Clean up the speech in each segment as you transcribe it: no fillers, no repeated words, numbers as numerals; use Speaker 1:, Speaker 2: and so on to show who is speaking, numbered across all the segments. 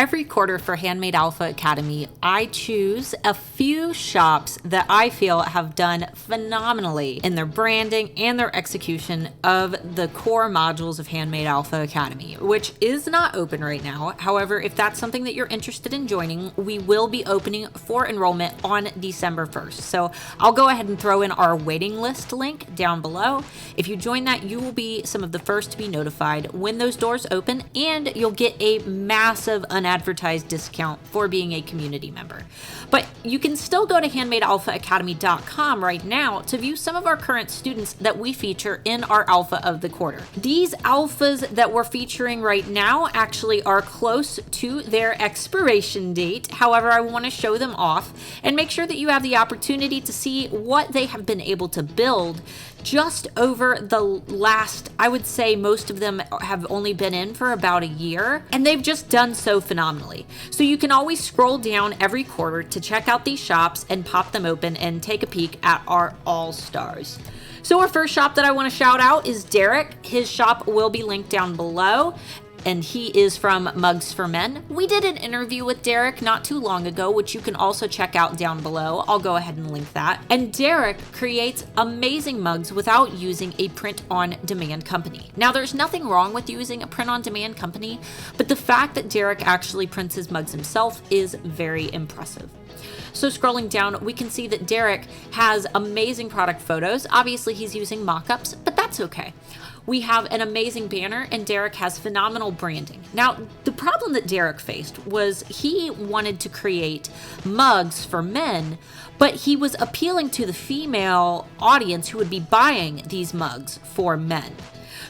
Speaker 1: Every quarter for Handmade Alpha Academy, I choose a few shops that I feel have done phenomenally in their branding and their execution of the core modules of Handmade Alpha Academy, which is not open right now. However, if that's something that you're interested in joining, we will be opening for enrollment on December 1st. So I'll go ahead and throw in our waiting list link down below. If you join that, you will be some of the first to be notified when those doors open, and you'll get a massive unadvertised discount for being a community member. But you can still go to handmadealphaacademy.com right now to view some of our current students that we feature in our Alpha of the Quarter. These Alphas that we're featuring right now actually are close to their expiration date. However, I want to show them off and make sure that you have the opportunity to see what they have been able to build just over the last, I would say most of them have only been in for about a year, and they've just done so phenomenally. So you can always scroll down every quarter to check out these shops and pop them open and take a peek at our all-stars. So our first shop that I want to shout out is Derek. His shop will be linked down below, and he is from Mugs for Men. We did an interview with Derek not too long ago, which you can also check out down below. I'll go ahead and link that. And Derek creates amazing mugs without using a print-on-demand company. Now, there's nothing wrong with using a print-on-demand company, but the fact that Derek actually prints his mugs himself is very impressive. So scrolling down, we can see that Derek has amazing product photos. Obviously, he's using mock-ups, but that's okay. We have an amazing banner, and Derek has phenomenal branding. Now, the problem that Derek faced was he wanted to create mugs for men, but he was appealing to the female audience who would be buying these mugs for men.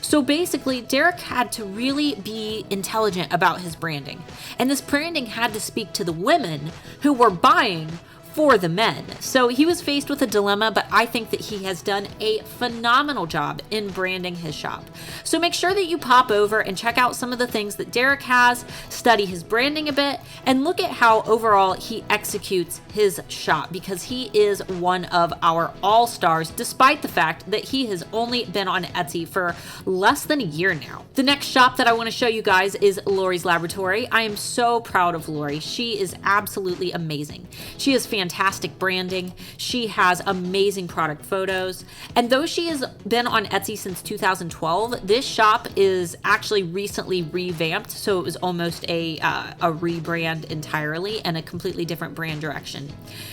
Speaker 1: So basically, Derek had to really be intelligent about his branding, and this branding had to speak to the women who were buying for the men. So he was faced with a dilemma, but I think that he has done a phenomenal job in branding his shop. So make sure that you pop over and check out some of the things that Derek has, study his branding a bit, and look at how overall he executes his shop, because he is one of our all-stars, despite the fact that he has only been on Etsy for less than a year now. The next shop that I want to show you guys is Lori's Laboratory. I am so proud of Lori. She is absolutely amazing. She is fantastic branding. She has amazing product photos. And though she has been on Etsy since 2012, this shop is actually recently revamped. So it was almost a rebrand entirely and a completely different brand direction.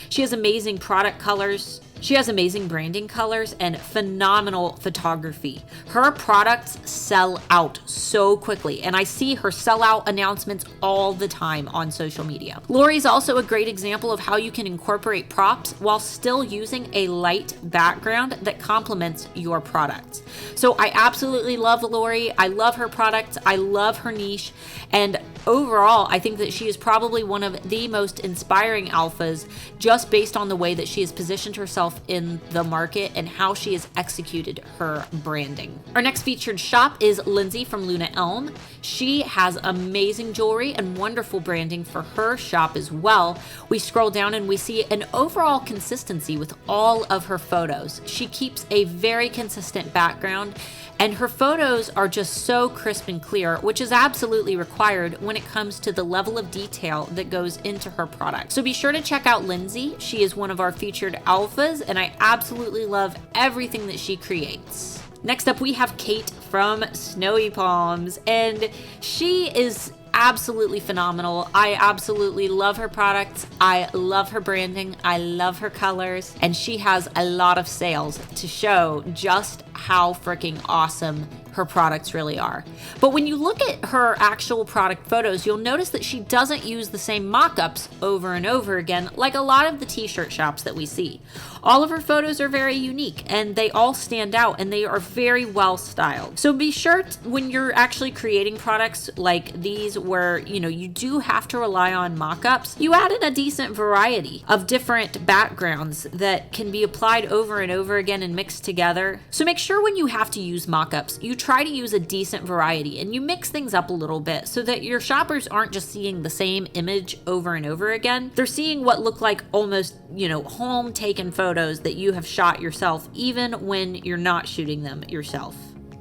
Speaker 1: She has amazing product colors. She has amazing branding colors and phenomenal photography. Her products sell out so quickly, and I see her sellout announcements all the time on social media. Lori's also a great example of how you can incorporate props while still using a light background that complements your products. So I absolutely love Lori. I love her products. I love her niche. And overall, I think that she is probably one of the most inspiring alphas, just based on the way that she has positioned herself in the market and how she has executed her branding. Our next featured shop is Lindsay from Luna Elm. She has amazing jewelry and wonderful branding for her shop as well. We scroll down and we see an overall consistency with all of her photos. She keeps a very consistent background, and her photos are just so crisp and clear, which is absolutely required when it comes to the level of detail that goes into her product. So be sure to check out Lindsay. She is one of our featured alphas, and I absolutely love everything that she creates. Next up, we have Kate from Snowy Palms, and she is absolutely phenomenal. I absolutely love her products. I love her branding. I love her colors, and she has a lot of sales to show just how freaking awesome her products really are. But when you look at her actual product photos, you'll notice that she doesn't use the same mock-ups over and over again like a lot of the t-shirt shops that we see. All of her photos are very unique, and they all stand out, and they are very well styled. So be sure when you're actually creating products like these, where you do have to rely on mock-ups, you add in a decent variety of different backgrounds that can be applied over and over again and mixed together. So make sure when you have to use mock-ups, you try to use a decent variety and you mix things up a little bit so that your shoppers aren't just seeing the same image over and over again. They're seeing what look like almost, home taken photos that you have shot yourself, even when you're not shooting them yourself.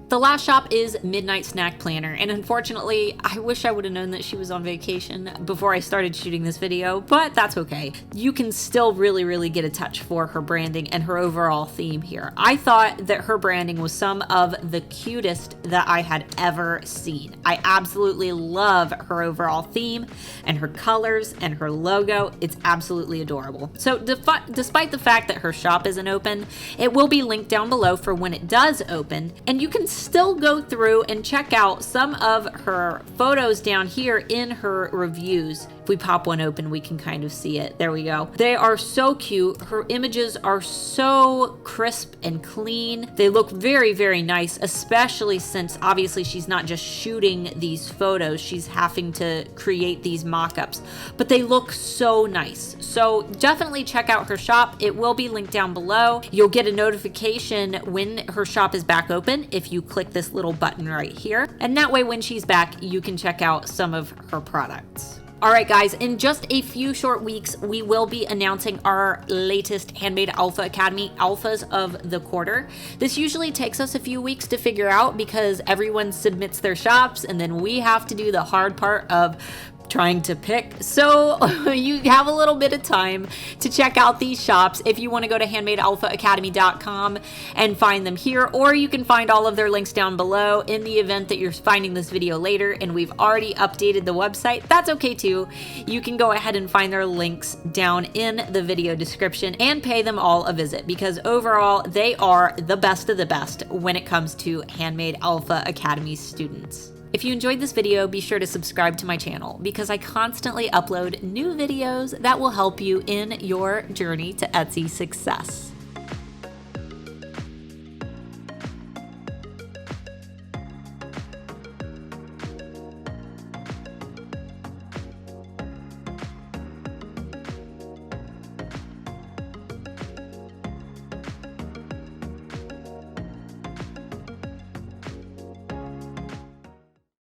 Speaker 1: The last shop is Midnight Snack Planner, and unfortunately, I wish I would have known that she was on vacation before I started shooting this video, but that's okay. You can still really get a touch for her branding and her overall theme here. I thought that her branding was some of the cutest that I had ever seen. I absolutely love her overall theme and her colors and her logo. It's absolutely adorable. So despite the fact that her shop isn't open, it will be linked down below for when it does open, and you can still go through and check out some of her photos down here in her reviews. If we pop one open, we can kind of see it. There we go. They are so cute. Her images are so crisp and clean. They look very nice, especially since obviously she's not just shooting these photos, she's having to create these mock-ups, but they look so nice. So definitely check out her shop. It will be linked down below. You'll get a notification when her shop is back open if you click this little button right here. And that way when she's back, you can check out some of her products. All right, guys, in just a few short weeks, we will be announcing our latest Handmade Alpha Academy Alphas of the quarter. This usually takes us a few weeks to figure out because everyone submits their shops and then we have to do the hard part of trying to pick. So you have a little bit of time to check out these shops if you want to go to handmadealphaacademy.com and find them here, or you can find all of their links down below. In the event that you're finding this video later and we've already updated the website, that's okay too. You can go ahead and find their links down in the video description and pay them all a visit because overall they are the best of the best when it comes to Handmade Alpha Academy students. If you enjoyed this video, be sure to subscribe to my channel because I constantly upload new videos that will help you in your journey to Etsy success.